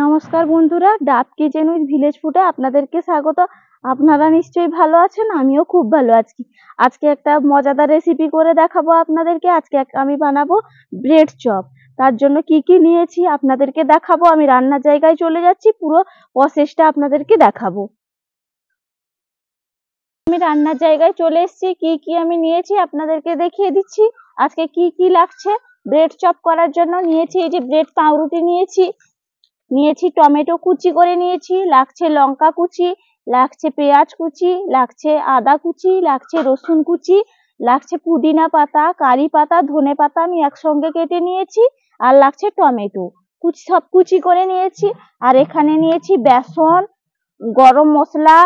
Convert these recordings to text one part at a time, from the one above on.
নমস্কার বন্ধুরা, ডাব কিচেন উইথ ভিলেজ ফুডে আপনাদেরকে স্বাগত। আপনারা নিশ্চয়ই ভালো আছেন, আমিও খুব ভালো আছি। আজকে একটা মজাদার রেসিপি করে দেখাবো আপনাদেরকে। আমি বানাবো ব্রেড চপ। তার জন্য কি কি নিয়েছি আপনাদেরকে দেখাবো। আমি রান্নার জায়গায় চলে যাচ্ছি, পুরো প্রসেসটা আপনাদেরকে দেখাবো। আমি রান্নার জায়গায় চলে এসেছি, কি কি আমি নিয়েছি আপনাদেরকে দেখিয়ে দিচ্ছি। আজকে কি কি লাগছে ব্রেড চপ করার জন্য। নিয়েছি এই যে ব্রেড পাউরুটি নিয়েছি টমেটো কুচি করে নিয়েছি, লাগছে লঙ্কা কুচি, লাগছে পেঁয়াজ কুচি, লাগছে আদা কুচি, লাগছে রসুন কুচি, লাগছে পুদিনা পাতা, কারি পাতা, ধনে পাতা আমি একসঙ্গে কেটে নিয়েছি, আর লাগছে টমেটো কুচি, সব কুচি করে নিয়েছি। আর এখানে নিয়েছি বেসন, গরম মশলা,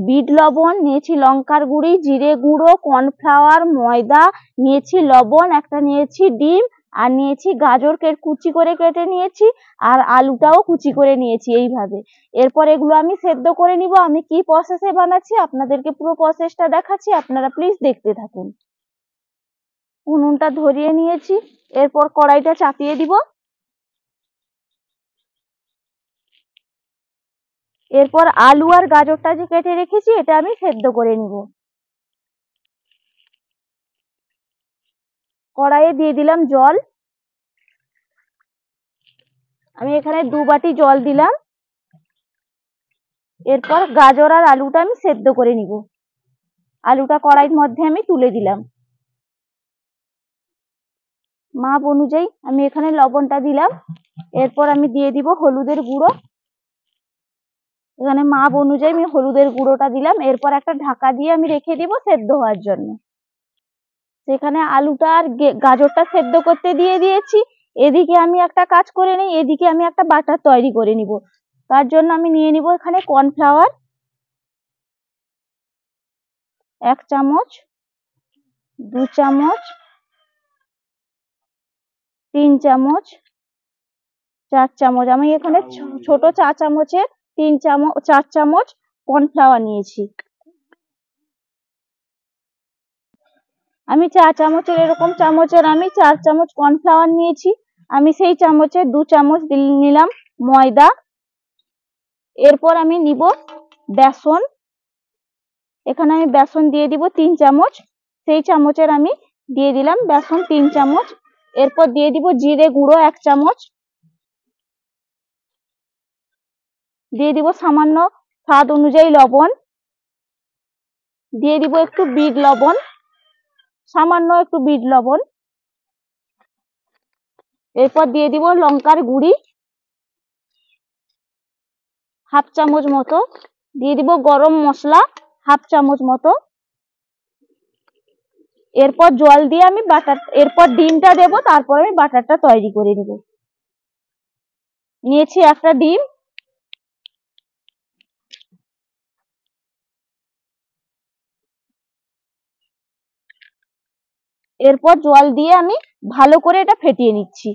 বিট লবণ নিয়েছি, লঙ্কার গুঁড়ি, জিরে গুঁড়ো, কর্নফ্লাওয়ার, ময়দা নিয়েছি, লবণ একটা নিয়েছি, ডিম আর নিয়েছি গাজর কুচি করে কেটে নিয়েছি, আর আলুটাও কুচি করে নিয়েছি এইভাবে। এরপর এগুলো আমি সেদ্ধ করে নিব। আমি কি প্রসেসে বানাচ্ছি আপনাদেরকে পুরো প্রসেসটা দেখাচ্ছি, আপনারা প্লিজ দেখতে থাকুন। উনুনটা ধরিয়ে নিয়েছি, এরপর কড়াইটা চাপিয়ে দিব। এরপর আলু আর গাজরটা যে কেটে রেখেছি এটা আমি সেদ্ধ করে নিব। কড়াইয়ে দিয়ে দিলাম জল। আমি এখানে 2 বাটি জল দিলাম। এরপর গাজর আর আলুটা আমি সেদ্ধ করে নিব। আলুটা কড়াইয়ের মধ্যে আমি তুলে দিলাম। মাপ অনুযায়ী আমি এখানে লবণটা দিলাম। এরপর আমি দিয়ে দিব হলুদের গুঁড়ো। এখানে মাপ অনুযায়ী আমি হলুদের গুঁড়োটা দিলাম। এরপর একটা ঢাকা দিয়ে আমি রেখে দিব সেদ্ধ হওয়ার জন্য। সেখানে আলুটা আর গাজরটা সেদ্ধ করতে দিয়ে দিয়েছি। এদিকে আমি একটা কাজ করে নিই, এদিকে আমি একটা বাটার তৈরি করে নিব। তার জন্য আমি নিয়ে নিব এখানে কর্নফ্লাওয়ার 1 চামচ, 2 চামচ, 3 চামচ, 4 চামচ। আমি এখানে ছোট 4 চামচের 3 চামচ 4 চামচ কর্নফ্লাওয়ার নিয়েছি। আমি 4 চামচের এরকম চামচের আমি 4 চামচ কর্নফ্লাওয়ার নিয়েছি। আমি সেই চামচে 2 চামচ নিলাম ময়দা। এরপর আমি নিব বেসন। এখানে আমি বেসন দিয়ে দিব 3 চামচ। সেই চামচের আমি দিয়ে দিলাম বেসন 3 চামচ। এরপর দিয়ে দিব জিরে গুঁড়ো 1 চামচ। দিয়ে দিব সামান্য স্বাদ অনুযায়ী লবণ। দিয়ে দিব একটু বিট লবণ, সামান্য একটু বিট লবণ। এরপর দিয়ে দিব লঙ্কার গুঁড়ি 1/2 চামচ মতো। দিয়ে দিব গরম মশলা 1/2 চামচ মতো। এরপর জল দিয়ে আমি এরপর ডিমটা দেব, তারপর আমি বাটারটা তৈরি করে নিব। নিয়েছি একটা ডিম। এরপর জল দিয়ে আমি ভালো করে এটা ফেটিয়ে নিচ্ছি।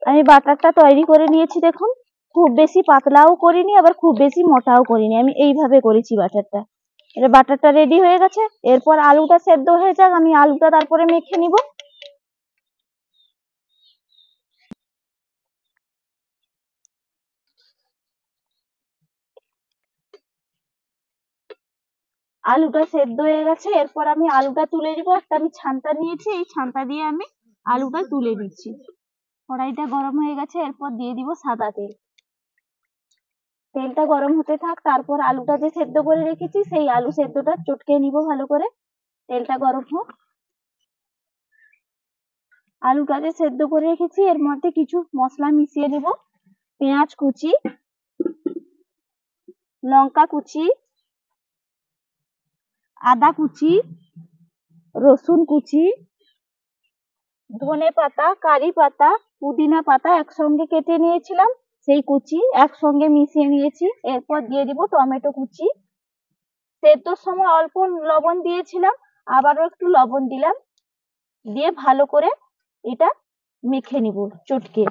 আমি বাটারটা তৈরি করে নিয়েছি, দেখুন। খুব বেশি পাতলাও করিনি, আবার খুব বেশি মোটাও করিনি, আমি এইভাবে করেছি বাটারটা। এটা বাটারটা রেডি হয়ে গেছে। এরপর আলুটা সেদ্ধ হয়ে যাক, আমি আলুটা তারপরে মেখে নিব। আলুটা সেদ্ধ হয়ে গেছে। এরপর আমি আলুটা তুলে নিব। একটা আমি ছান্তা নিয়েছি, এই ছান্তা দিয়ে আমি আলুটা তুলে নিচ্ছি। কড়াইটা গরম হয়ে গেছে, এরপর দিয়ে দিব সাদা তেল। তেলটা গরম হতে থাক, তারপর আলুটা যে সেদ্ধ করে রেখেছি সেই আলু সেদ্ধটা চটকে নিব ভালো করে। তেলটা গরম হোক। আলুটা যে সেদ্ধ করে রেখেছি এর মধ্যে কিছু মশলা মিশিয়ে নেব। পেঁয়াজ কুচি, লঙ্কা কুচি, আদা কুচি, রসুন কুচি, ধনে পাতা, কারি পাতা, পুদিনা পাতা একসঙ্গে কেটে নিয়েছিলাম, সেই কুচি একসঙ্গে মিশিয়ে নিয়েছি। এরপর দিয়ে দিব টমেটো কুচি। সেদ্ধর সময় অল্প লবণ দিয়েছিলাম, আবারও একটু লবণ দিলাম। দিয়ে ভালো করে এটা মেখে নিব চটকে।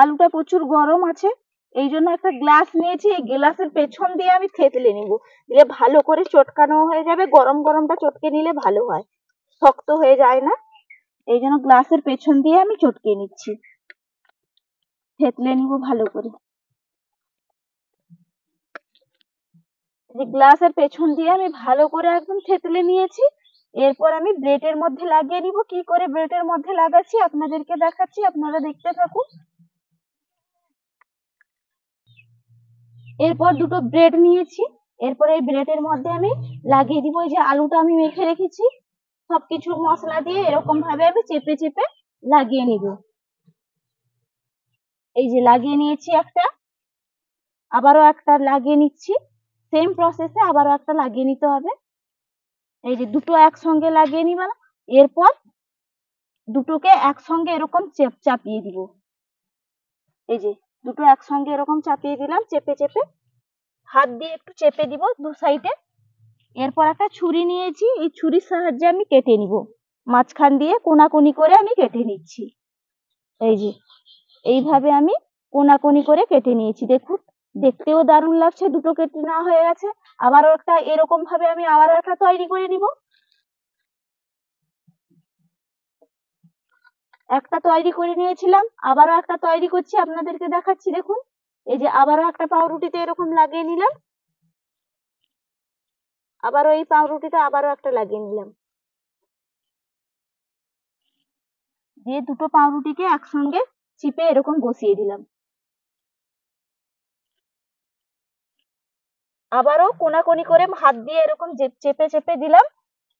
আলুটা প্রচুর গরম আছে, এই জন্য একটা গ্লাস নিয়েছি। এই গ্লাসের পেছন দিয়ে আমি থেতলে নিব, দিলে ভালো করে চটকানো হয়ে যাবে। গরম গরমটা চটকে নিলে ভালো হয়, শক্ত হয়ে যায় না। এই জন্য গ্লাসের পেছন দিয়ে আমি চটকে নিচ্ছি, থেতলে নিব ভালো করে। গ্লাসের পেছন দিয়ে আমি ভালো করে একদম থেতলে নিয়েছি। এরপর আমি ব্রেডের মধ্যে লাগিয়ে নিব। কি করে ব্রেডের মধ্যে লাগাচ্ছি আপনাদেরকে দেখাচ্ছি, আপনারা দেখতে থাকুন। এরপর দুটো ব্রেড নিয়েছি, এরপর এই ব্রেডের মধ্যে আমি লাগিয়ে দিব। এই যে আলুটা আমি মেখে রেখেছি, সবকিছু মশলা দিয়ে এরকম ভাবে আমি চেপে চেপে লাগিয়ে নিব। এই যে লাগিয়ে নিয়েছি একটা, আবারও একটা লাগিয়ে নিচ্ছি। সেম প্রসেসে আবারও একটা লাগিয়ে নিতে হবে। এই যে দুটো একসঙ্গে লাগিয়ে নিবা, এরপর দুটোকে একসঙ্গে এরকম চাপিয়ে দিব। এই যে দুটো একসঙ্গে এরকম চাপিয়ে দিলাম, চেপে চেপে হাত দিয়ে একটু চেপে দিব দু সাইডে। এরপর একটা ছুরি নিয়েছি, এই ছুরির সাহায্যে আমি কেটে নিব, মাঝখান দিয়ে কোনাকুনি করে আমি কেটে নিচ্ছি। এই যে এইভাবে আমি কোনাকুনি করে কেটে নিয়েছি, দেখুন দেখতেও দারুণ লাগছে। দুটো কেটে নেওয়া হয়ে গেছে। আবারও একটা এরকম ভাবে আমি আবারও একটা তৈরি করে নিব। একটা তৈরি করে নিয়েছিলাম, আবারও একটা তৈরি করছি, আপনাদেরকে দেখাচ্ছি দেখুন। এই যে আবারও একটা পাউরুটিতে এরকম লাগিয়ে নিলাম, আবারও এই পাউরুটিটা আবারও একটা লাগিয়ে নিলাম, দিয়ে দুটো পাউরুটিকে একসঙ্গে চিপে এরকম বসিয়ে দিলাম। আবারও কোনাকুনি করে হাত দিয়ে এরকম চেপে চেপে দিলাম।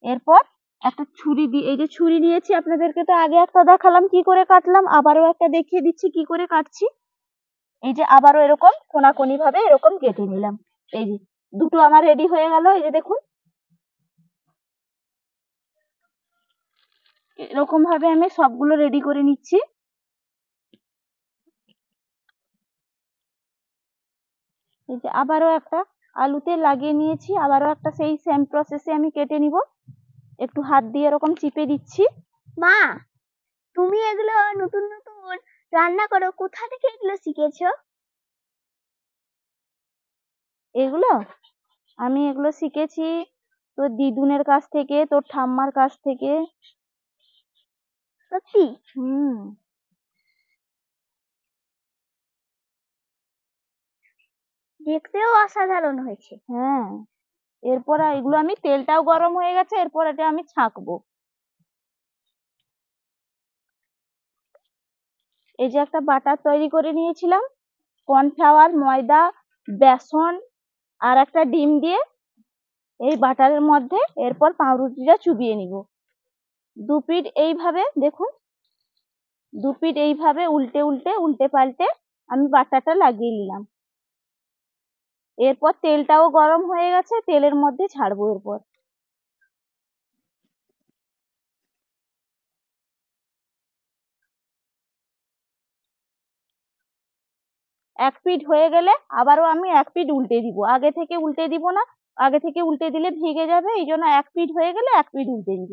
এরপর একটা ছুরি দিয়ে, এই যে ছুরি নিয়েছি, আপনাদেরকে তো আগে একটা দেখালাম কি করে কাটলাম, আবারও একটা দেখিয়ে দিচ্ছি কি করে কাটছি। এই যে আবারও এরকম কোনাকুনি ভাবে এরকম কেটে নিলাম। এই যে দুটো আমার রেডি হয়ে গেল। এই যে দেখুন এরকম ভাবে আমি সবগুলো রেডি করে নিচ্ছি। এই যে আবারও একটা আলুতে লাগিয়ে নিয়েছি, আবারও একটা সেই সেম প্রসেসে আমি কেটে নিব। একটু হাত দিয়ে এরকম চিপে দিচ্ছি। মা, তুমি এগুলো নতুন নতুন রান্না করো, কোথা থেকে এগুলো শিখেছো? আমি এগুলো শিখেছি তোর দিদুনের কাছ থেকে, তোর ঠাম্মার কাছ থেকে। সত্যি? হুম। দেখতেও অসাধারণ হয়েছে। হ্যাঁ, এরপর এগুলো আমি, তেলটাও গরম হয়ে গেছে, এরপর এটা আমি ছাঁকবো। এই যে একটা বাটার তৈরি করে নিয়েছিলাম, কর্নফ্লাওয়ার, ময়দা, বেসন আর একটা ডিম দিয়ে এই বাটারের মধ্যে এরপর পাউরুটিটা চুবিয়ে নিব। দু পিঠ এইভাবে দেখুন, দু পিঠ এইভাবে উল্টে উল্টে উল্টে পাল্টে আমি বাটারটা লাগিয়ে নিলাম। এরপর তেলটাও গরম হয়ে গেছে, তেলের মধ্যে ছাড়বো। এরপর এক পিঠ হয়ে গেলে আবারও আমি এক পিঠ উল্টে দিব, আগে থেকে উল্টে দিব না, আগে থেকে উল্টে দিলে ভেঙে যাবে, এই জন্য এক পিঠ হয়ে গেলে এক পিঠ উল্টে দিব।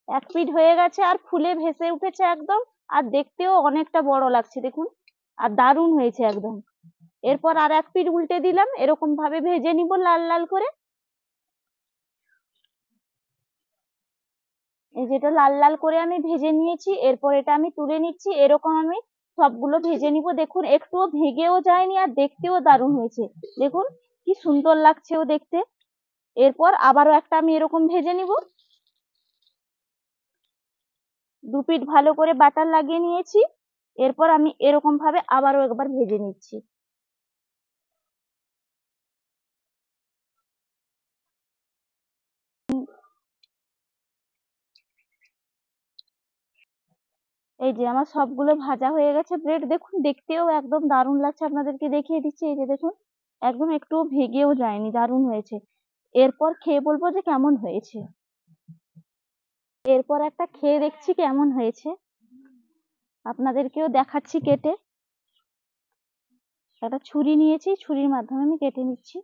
এক পিঠ হয়ে গেছে, আর ফুলে ভেসে উঠেছে একদম, আর দেখতেও অনেকটা বড় লাগছে দেখুন, আর দারুণ হয়েছে একদম। এরপর আর এক পিঠ উল্টে দিলাম, এরকম ভাবে ভেজে নিব লাল লাল করে। এই যেটা লাল লাল করে আমি ভেজে নিয়েছি, এরপর এটা আমি তুলে নিচ্ছি। এরকম আমি সবগুলো ভেজে নিব। দেখুন একটুও ভেঙেও যায়নি, আর দেখতেও দারুণ হয়েছে, দেখুন কি সুন্দর লাগছেও দেখতে। এরপর আবারও একটা আমি এরকম ভেজে নিব। দু পিঠ ভালো করে বাটার লাগিয়ে নিয়েছি, এরপর আমি এরকম ভাবে আবারও একবার ভেজে নিচ্ছি। এই যে আমার সবগুলো ভাজা হয়ে গেছে ব্রেড, দেখুন দেখতেও একদম দারুণ লাগছে, আপনাদেরকে দেখিয়ে দিচ্ছি। এই যে দেখুন একদম একটুও ভেঙেও যায়নি, দারুণ হয়েছে। এরপর খেয়ে বলবো যে কেমন হয়েছে। এরপর একটা খেয়ে দেখছি কেমন হয়েছে, আপনাদেরকেও দেখাচ্ছি কেটে। একটা ছুরি নিয়েছি, ছুরির মাধ্যমে আমি কেটে নিচ্ছি।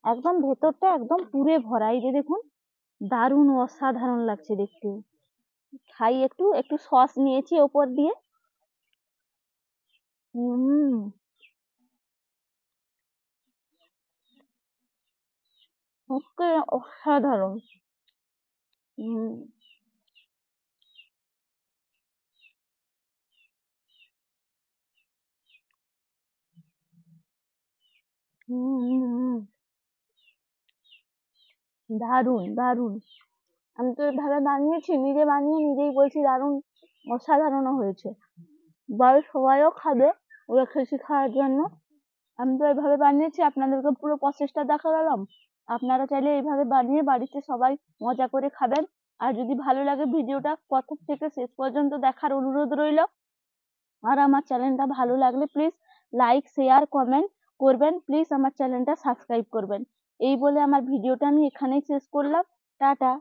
একদম ভেতরটা একদম পুরে ভরা। এই যে দেখুন, দারুণ অসাধারণ লাগছে দেখতে। খাই একটু একটু সস নিয়েছি ওপর দিয়ে। হুম, ওকে, অসাধারণ। হুম হুম, দারুণ দারুণ। আমি তো এভাবে বানিয়েছি, নিজে বানিয়ে নিজেই বলছি দারুণ অসাধারণ হয়েছে। বাড়ির সবাইও খাবে রেখেছি খাওয়ার জন্য। আমি তো এভাবে বানিয়েছি, আপনাদেরকে পুরো প্রসেসটা দেখালাম। আপনারা চাইলে এইভাবে বানিয়ে বাড়িতে সবাই মজা করে খাবেন। আর যদি ভালো লাগে ভিডিওটা প্রথম থেকে শেষ পর্যন্ত দেখার অনুরোধ রইল। আর আমার চ্যানেলটা ভালো লাগলে প্লিজ লাইক শেয়ার কমেন্ট করবেন, প্লিজ আমার চ্যানেলটা সাবস্ক্রাইব করবেন। এই বলে আমার ভিডিওটা আমি এখানেই শেষ করলাম। টাটা।